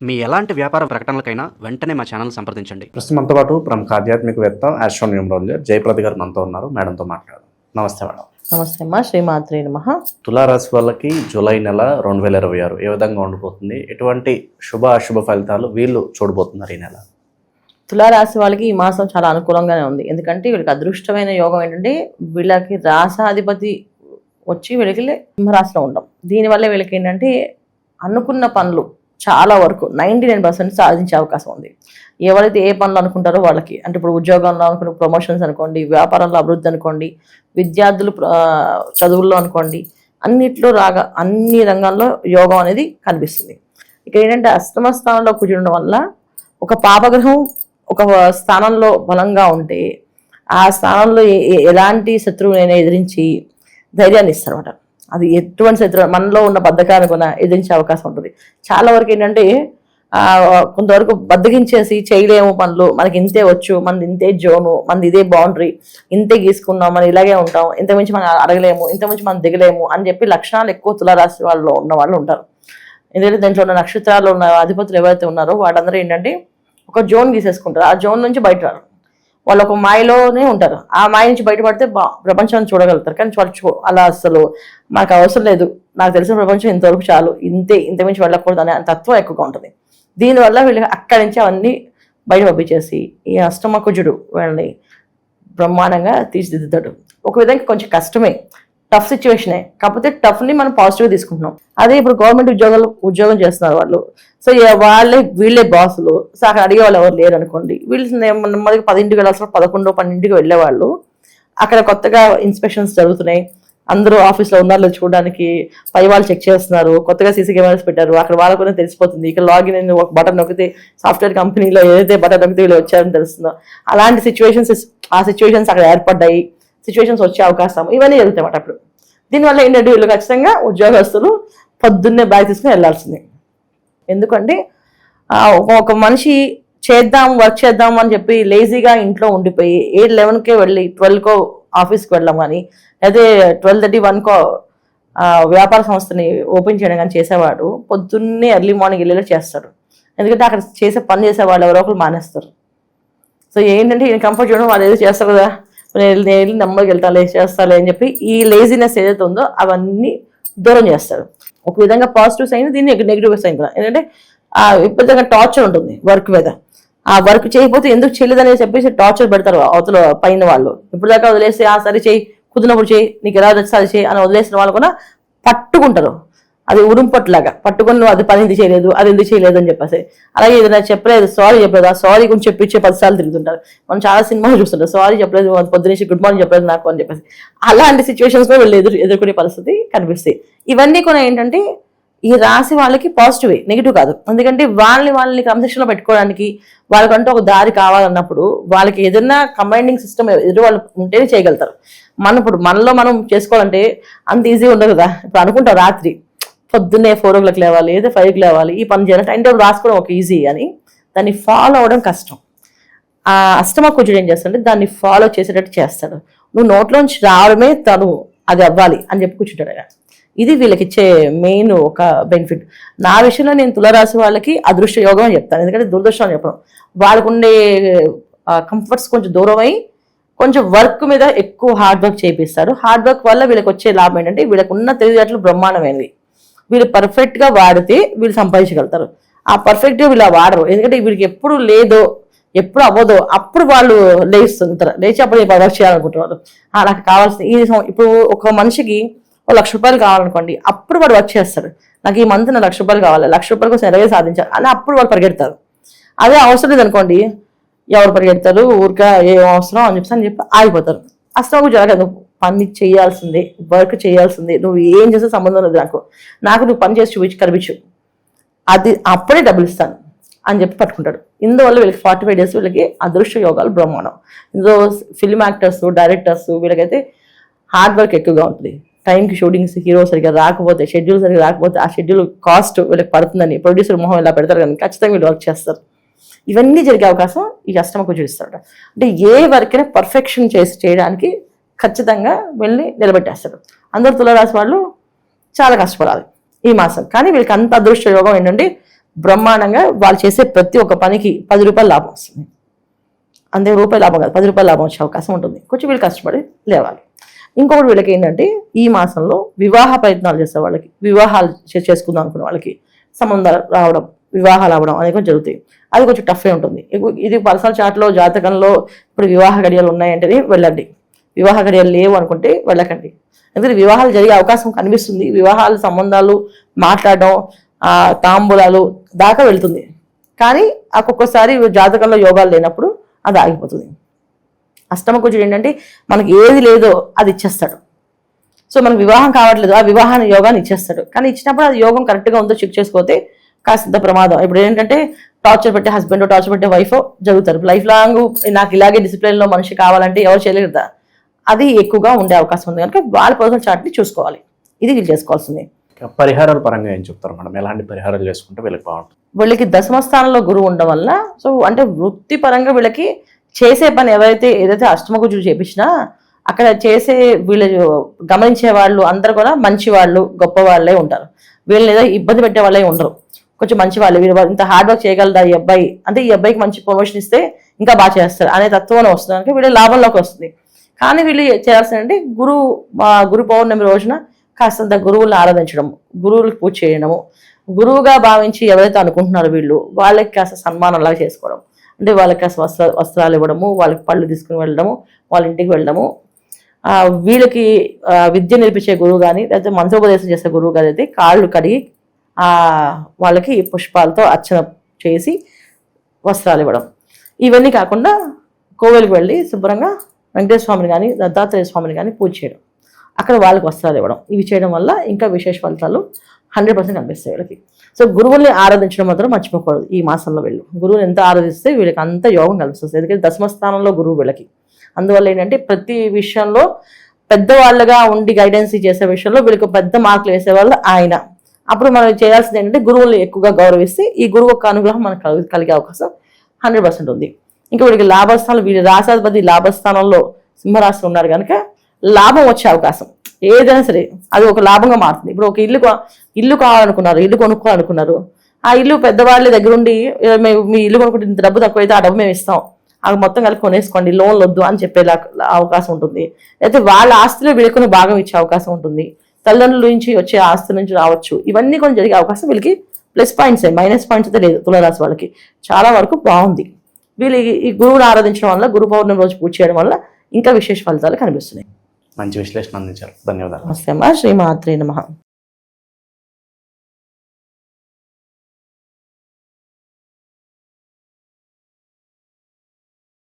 మీ ఎలాంటి వ్యాపార ప్రకటనలకైనా వెంటనే మా ఛానల్ సంప్రదించండి. ప్రస్తుతం మనతో పాటు ప్రముఖ ఆధ్యాత్మికవేత్త ఆస్ట్రోన్యూమరాలజర్ జయప్రద గారు మనతో ఉన్నారు. మేడంతో మాట్లాడదాం. నమస్తే మేడం. నమస్తే అమ్మా. శ్రీమాత్రే నమః. తులారాశి వాళ్ళకి జూలై నెల 2026 ఏ విధంగా ఉండబోతుంది? ఎటువంటి శుభ అశుభ ఫలితాలు వీళ్ళు చూడబోతున్నారు ఈ నెల? తులారాశి వాళ్ళకి ఈ మాసం చాలా అనుకూలంగానే ఉంది. ఎందుకంటే వీళ్ళకి అదృష్టమైన యోగం ఏంటంటే వీళ్ళకి రాసాధిపతి వచ్చి వీళ్ళకి సింహరాశిలో ఉండడం. దీనివల్ల వీళ్ళకి ఏంటంటే అనుకున్న పనులు చాలా వరకు 99% సాధించే అవకాశం ఉంది. ఎవరైతే ఏ పనులు అనుకుంటారో వాళ్ళకి, అంటే ఇప్పుడు ఉద్యోగంలో అనుకున్న ప్రమోషన్స్ అనుకోండి, వ్యాపారంలో అభివృద్ధి అనుకోండి, విద్యార్థులు చదువుల్లో అనుకోండి, అన్నిట్లో అన్ని రంగాల్లో యోగం అనేది కనిపిస్తుంది. ఇక్కడ ఏంటంటే అష్టమ స్థానంలో కూర్చుండడం వల్ల ఒక పాపగ్రహం ఒక స్థానంలో బలంగా ఉంటే ఆ స్థానంలో ఎలాంటి శత్రువునైనా ఎదిరించి ధైర్యాన్ని ఇస్తారన్నమాట. అది ఎటువంటి శత్రువు మనలో ఉన్న బద్ధకాన్ని కూడా ఎదిరించే అవకాశం ఉంటుంది. చాలా వరకు ఏంటంటే కొంతవరకు బద్దగించేసి చేయలేము పనులు, మనకి ఇంతే వచ్చు, మనది ఇంతే జోను, మనది ఇదే బౌండరీ, ఇంతే గీసుకున్నాం, మనం ఇలాగే ఉంటాం, ఇంతకుమించి మనం అడగలేము, ఇంతకుమించి మనం దిగలేము అని చెప్పి లక్షణాలు ఎక్కువ తులారాశి వాళ్ళు ఉన్న వాళ్ళు ఉంటారు. ఎందుకంటే దాంట్లో ఉన్న నక్షత్రాల్లో ఉన్న అధిపతులు ఎవరైతే ఉన్నారో వాళ్ళందరూ ఏంటంటే ఒక జోన్ గీసేసుకుంటారు. ఆ జోన్ నుంచి బయట రారు. వాళ్ళు ఒక మాయలోనే ఉంటారు. ఆ మాయ నుంచి బయటపడితే ప్రపంచాన్ని చూడగలుగుతారు. కానీ వాళ్ళు అలా అసలు మాకు అవసరం లేదు, నాకు తెలిసిన ప్రపంచం ఇంతవరకు చాలు, ఇంతమించి వెళ్ళకూడదు అనే తత్వం ఎక్కువగా ఉంటుంది. దీనివల్ల వీళ్ళకి అక్కడి నుంచి అవన్నీ బయట పంపించేసి ఈ అష్టమ కుజుడు వీళ్ళని బ్రహ్మాండంగా తీర్చిదిద్దుతాడు. ఒక విధంగా కొంచెం కష్టమే, టఫ్ సిచ్యువేషనే, కాకపోతే టఫ్ని మనం పాజిటివ్గా తీసుకుంటున్నాం. అదే ఇప్పుడు గవర్నమెంట్ ఉద్యోగం చేస్తున్నారు వాళ్ళు, సో వీళ్ళే బాసులు, సో అక్కడ అడిగే వాళ్ళు ఎవరు లేరు అనుకోండి. వీళ్ళు నెమ్మదిగా 10ంటికి వెళ్ళాల్సిన 11, 12ంటికి వెళ్ళేవాళ్ళు. అక్కడ కొత్తగా ఇన్స్పెక్షన్స్ జరుగుతున్నాయి, అందరూ ఆఫీస్లో ఉన్నారో చూడడానికి పై వాళ్ళు చెక్ చేస్తున్నారు, కొత్తగా సీసీ కెమెరాస్ పెట్టారు, అక్కడ వాళ్ళకు తెలిసిపోతుంది. ఇక్కడ లాగిన్ అయిన ఒక బటన్ నొక్కితే సాఫ్ట్వేర్ కంపెనీలో ఏదైతే బటన్ నొక్కితే వీళ్ళు వచ్చారని తెలుస్తుందో అలాంటి సిచ్యువేషన్స్ అక్కడ ఏర్పడ్డాయి. సిచ్యువేషన్స్ వచ్చే అవకాశం ఇవన్నీ జరుగుతాయి అప్పుడు. దీనివల్ల ఏంటంటే వీళ్ళు ఖచ్చితంగా ఉద్యోగస్తులు పొద్దున్నే బ్యాగ్ తీసుకుని వెళ్ళాల్సిందే. ఎందుకంటే ఒక మనిషి వర్క్ చేద్దాం అని చెప్పి లేజీగా ఇంట్లో ఉండిపోయి 8-11కే వెళ్ళి 12కో ఆఫీస్కి వెళ్ళడం కానీ, అయితే 12:30, 1కో వ్యాపార సంస్థని ఓపెన్ చేయడం కానీ చేసేవాడు పొద్దున్నే ఎర్లీ మార్నింగ్ వెళ్ళేలా చేస్తాడు. ఎందుకంటే అక్కడ పని చేసేవాళ్ళు ఎవరో ఒకరు మానేస్తారు. సో ఏంటంటే ఈయన కంఫర్ట్ చేయడం, వాళ్ళు ఏదో చేస్తారు కదా, నేను వెళ్ళి నెమ్మదికి వెళ్తాను, చేస్తాలే అని చెప్పి ఈ లేజినెస్ ఏదైతే ఉందో అవన్నీ దూరం చేస్తాడు. ఒక విధంగా పాజిటివ్ సైన్, దీన్ని నెగిటివ్ సైన్ కూడా. ఎందుకంటే విపరీతంగా టార్చర్ ఉంటుంది వర్క్ మీద. ఆ వర్క్ చేయకపోతే ఎందుకు చేయలేదని చెప్పేసి టార్చర్ పెడతారు అవతల పైన వాళ్ళు. ఇప్పుడు దాకా వదిలేసి సరే చేయి, కుదిరినప్పుడు చేయి, నీకు ఎలా వచ్చి అది చేయి అని వదిలేసిన వాళ్ళు కూడా పట్టుకుంటారు. అది ఉడుంపట్లాగా పట్టుకొని నువ్వు అది పని ఎందుకు చేయలేదు, అది ఎందుకు చేయలేదు అని చెప్పేసి. అలాగే ఏదైనా చెప్పలేదు, సారీ చెప్పలేదు, ఆ సారీ గురించి చెప్పించే 10 సార్లు తిరుగుతుంటారు. మనం చాలా సినిమాలు చూస్తుంటారు, సారీ చెప్పలేదు, పొద్దున్నేసి గుడ్ మార్నింగ్ చెప్పలేదు నాకు అని చెప్పేసి. అలాంటి సిచ్యువేషన్స్ లో వీళ్ళు ఎదుర్కొనే పరిస్థితి కనిపిస్తాయి. ఇవన్నీ కూడా ఏంటంటే ఈ రాశి వాళ్ళకి పాజిటివ్, నెగిటివ్ కాదు. ఎందుకంటే వాళ్ళని క్రమశిక్షణలో పెట్టుకోవడానికి వాళ్ళకంటూ ఒక దారి కావాలన్నప్పుడు వాళ్ళకి ఏదైనా కంబైండింగ్ సిస్టమ్ ఎదురు వాళ్ళు ఉంటేనే చేయగలుగుతారు. ఇప్పుడు మనలో మనం చేసుకోవాలంటే అంత ఈజీ ఉండదు కదా. ఇప్పుడు అనుకుంటాం రాత్రి పొద్దున్నే 4 o'clock లేవాలి, లేదా 5కి లేవాలి, ఈ పని చేయాలి, టైం టేబుల్ రాసుకోవడం ఒక ఈజీ అని దాన్ని ఫాలో అవ్వడం కష్టం. ఆ అష్టమ కుజుడు ఏం చేస్తాడంటే దాన్ని ఫాలో చేసేటట్టు చేస్తాడు. నువ్వు నోట్లోంచి రావడమే తను అది అవ్వాలి అని చెప్పి కూర్చుంటాడు ఆయన. ఇది వీళ్ళకి ఇచ్చే మెయిన్ ఒక బెనిఫిట్. నా విషయంలో నేను తులారాశి వాళ్ళకి అదృష్ట యోగం అని చెప్తాను. ఎందుకంటే దురదృష్టం అని చెప్పడం, వాళ్ళకు ఉండే కంఫర్ట్స్ కొంచెం దూరం అయ్యి కొంచెం వర్క్ మీద ఎక్కువ హార్డ్ వర్క్ చేపిస్తారు. హార్డ్ వర్క్ వల్ల వీళ్ళకి వచ్చే లాభం ఏంటంటే వీళ్ళకు ఉన్న తెలివితేటలు బ్రహ్మాండమైనవి. వీళ్ళు పర్ఫెక్ట్గా వాడితే వీళ్ళు సంపాదించగలుగుతారు. ఆ పర్ఫెక్ట్గా వీళ్ళు వాడరు. ఎందుకంటే వీళ్ళకి ఎప్పుడు లేదో, ఎప్పుడు అవ్వదో అప్పుడు వాళ్ళు లేచి అప్పుడు వర్క్ చేయాలనుకుంటున్నారు. నాకు కావాల్సిన ఇప్పుడు ఒక మనిషికి ₹1,00,000 కావాలనుకోండి, అప్పుడు వాడు వర్క్ చేస్తాడు. నాకు ఈ మంత్ నా ₹1,00,000 కావాలి, ₹1,00,000 కోసం ఎలాగే సాధించాలి అని అప్పుడు వాళ్ళు పరిగెడతారు. అదే అవసరం లేదనుకోండి, ఎవరు పరిగెడతారు, ఊరికా ఏం అవసరం అని చెప్పి ఆగిపోతారు. అసలు జరగదు. పని చేయాల్సిందే, వర్క్ చేయాల్సిందే, నువ్వు ఏం చేస్తే సంబంధం లేదు నాకు నువ్వు పని చేసి కనిపించు, అది అప్పుడే డబ్బులు ఇస్తాను అని చెప్పి పట్టుకుంటాడు. ఇందువల్ల వీళ్ళకి 45 days వీళ్ళకి అదృష్ట యోగాలు బ్రహ్మాండం. ఇందులో ఫిల్మ్ యాక్టర్స్, డైరెక్టర్స్ వీళ్ళకైతే హార్డ్ వర్క్ ఎక్కువగా ఉంటుంది. టైంకి షూటింగ్స్ హీరో సరిగ్గా రాకపోతే, షెడ్యూల్ సరిగ్గా రాకపోతే ఆ షెడ్యూల్ కాస్ట్ వీళ్ళకి పడుతుందని ప్రొడ్యూసర్ మొహం ఇలా పెడతారు, కానీ ఖచ్చితంగా వీళ్ళు వర్క్ చేస్తారు. ఇవన్నీ జరిగే అవకాశం ఈ అష్టమ కుజుడు ఇస్తాడు. అంటే ఏ వర్క్ అయినా పర్ఫెక్షన్ చేయడానికి ఖచ్చితంగా వెళ్ళి నిలబెట్టేస్తాడు. అందరు తులారాశి వాళ్ళు చాలా కష్టపడాలి ఈ మాసం. కానీ వీళ్ళకి అంత అదృష్ట యోగం ఏంటంటే బ్రహ్మాండంగా వాళ్ళు చేసే ప్రతి ఒక్క పనికి 10 రూపాయలు లాభం వస్తుంది. అంతే రూపాయి లాభం కాదు, 10 రూపాయలు లాభం వచ్చే అవకాశం ఉంటుంది. కొంచెం వీళ్ళు కష్టపడి లేవాలి. ఇంకొకటి వీళ్ళకి ఏంటంటే ఈ మాసంలో వివాహ ప్రయత్నాలు చేసే వాళ్ళకి, వివాహాలు చేసుకుందాం అనుకున్న వాళ్ళకి సంబంధాలు రావడం, వివాహాలు అవ్వడం అనేది కొంచెం జరుగుతాయి. అది కొంచెం టఫే ఉంటుంది. ఇది పర్సనల్ చార్ట్లో జాతకంలో ఇప్పుడు వివాహ గడియలు ఉన్నాయంటేనే వెళ్ళండి, వివాహ గడియలు లేవు అనుకుంటే వెళ్ళకండి. ఎందుకంటే వివాహాలు జరిగే అవకాశం కనిపిస్తుంది, వివాహాలు సంబంధాలు మాట్లాడడం, తాంబూలాలు దాకా వెళ్తుంది. కానీ ఒక్కొక్కసారి జాతకంలో యోగాలు లేనప్పుడు అది ఆగిపోతుంది. అష్టమ కుజుడు ఏంటంటే మనకి ఏది లేదో అది ఇచ్చేస్తాడు. సో మనకు వివాహం కావట్లేదు, ఆ వివాహాన్ని యోగాన్ని ఇచ్చేస్తాడు. కానీ ఇచ్చినప్పుడు అది యోగం కరెక్ట్గా ఉందో చెక్ చేసుకోతే కాస్త ప్రమాదం. ఇప్పుడు ఏంటంటే టార్చర్ పెట్టే హస్బెండ్, టార్చర్ పెట్టే వైఫ్ జరుగుతారు. లైఫ్ లాంగ్ నాకు ఇలాగే డిసిప్లిన్లో మనిషి కావాలంటే ఎవరు చేయలేరు కదా, అది ఎక్కువగా ఉండే అవకాశం ఉంది. కనుక వాళ్ళ పర్సనల్ చార్ట్ని చూసుకోవాలి. ఇది వీళ్ళు చేసుకోవాల్సింది. పరిహారాల పరంగా ఏం చెప్తారు మేడం? ఎలాంటి పరిహారాలు చేసుకుంటే వీళ్ళకి బాగుంటుంది? వీళ్ళకి దశమ స్థానంలో గురువు ఉండడం వల్ల, సో అంటే వృత్తిపరంగా వీళ్ళకి చేసే పని ఏదైతే అష్టమ కుజుడు చేపించినా అక్కడ చేసే వీళ్ళు గమనించే వాళ్ళు అందరూ కూడా మంచి వాళ్ళు, గొప్ప వాళ్ళే ఉంటారు. వీళ్ళని ఏదో ఇబ్బంది పెట్టే వాళ్ళే ఉండరు, కొంచెం మంచి వాళ్ళు. వీళ్ళు ఇంత హార్డ్ వర్క్ చేయగలదా ఈ అబ్బాయి అంటే, ఈ అబ్బాయికి మంచి ప్రమోషన్ ఇస్తే ఇంకా బాగా చేస్తారు అనే తత్వం వస్తుంది. కనుక వీళ్ళు లాభంలోకి వస్తుంది. కానీ వీళ్ళు చేయాల్సిందంటే గురు పౌర్ణమి రోజున కాస్తంత గురువులను ఆరాధించడం, గురువులకు పూజ చేయడము, గురువుగా భావించి ఎవరైతే అనుకుంటున్నారో వీళ్ళు వాళ్ళకి కాస్త సన్మానంలాగా చేసుకోవడం. అంటే వాళ్ళకి కాస్త వస్త్రాలు ఇవ్వడము, వాళ్ళకి పళ్ళు తీసుకుని వెళ్ళడము, వాళ్ళ ఇంటికి వెళ్ళడము. వీళ్ళకి విద్య నేర్పించే గురువు కానీ లేకపోతే మంత్రోపదేశం చేసే గురువు కానీ అయితే కాళ్ళు కడిగి వాళ్ళకి పుష్పాలతో అర్చన చేసి వస్త్రాలు ఇవ్వడం. ఇవన్నీ కాకుండా కోవెలకు వెళ్ళి శుభ్రంగా వెంకటేశ్వర స్వామిని కానీ దత్తాత్రేయ స్వామిని కానీ పూజ చేయడం, అక్కడ వాళ్ళకి వస్త్రాలు ఇవ్వడం. ఇవి చేయడం వల్ల ఇంకా విశేష ఫలితాలు 100% కనిపిస్తాయి వీళ్ళకి. సో గురువుల్ని ఆరాధించడం మాత్రం మర్చిపోకూడదు. ఈ మాసంలో వీళ్ళు గురువుని ఎంత ఆరాధిస్తే వీళ్ళకి అంత యోగం కనిపిస్తుంది. ఎందుకంటే దశమ స్థానంలో గురువు వీళ్ళకి. అందువల్ల ఏంటంటే ప్రతి విషయంలో పెద్దవాళ్ళగా ఉండి గైడెన్స్ చేసే విషయంలో వీళ్ళకి పెద్ద మార్కులు వేసేవాళ్ళు ఆయన. అప్పుడు మనం చేయాల్సింది ఏంటంటే గురువుల్ని ఎక్కువగా గౌరవిస్తే ఈ గురువు యొక్క అనుగ్రహం మనకు కలిగే అవకాశం 100% ఉంది. ఇంకా వీడికి లాభస్థానం, వీడి రాశాధిపతి లాభస్థానంలో సింహరాశి ఉన్నారు కనుక లాభం వచ్చే అవకాశం ఏదైనా సరే అది ఒక లాభంగా మారుతుంది. ఇప్పుడు ఒక ఇల్లు కావాలనుకున్నారు, ఇల్లు కొనుక్కోవాలనుకున్నారు, ఆ ఇల్లు పెద్దవాళ్ళ దగ్గర ఉండి మీ ఇల్లు కొనుక్కుంటే ఇంత డబ్బు తక్కువైతే ఆ డబ్బు మేము ఇస్తాం, అది మొత్తం కలిపి కొనేసుకోండి, లోన్లు వద్దు అని చెప్పే అవకాశం ఉంటుంది. లేకపోతే వాళ్ళ ఆస్తిలో వీళ్ళకున్న భాగం ఇచ్చే అవకాశం ఉంటుంది. తల్లిదండ్రుల నుంచి వచ్చే ఆస్తి నుంచి రావచ్చు. ఇవన్నీ కొన్ని జరిగే అవకాశం వీళ్ళకి ప్లస్ పాయింట్స్, మైనస్ పాయింట్స్ అయితే లేదు. తులారాశి వాళ్ళకి చాలా వరకు బాగుంది. వీళ్ళు ఈ గురువుని ఆరాధించడం వల్ల, గురు పౌర్ణమి రోజు పూజ చేయడం వల్ల ఇంకా విశేష ఫలితాలు కనిపిస్తున్నాయి. మంచి విశ్లేషణ అందించారు. ధన్యవాదాలు. నమస్తే అమ్మా. శ్రీమాత్రే నమః.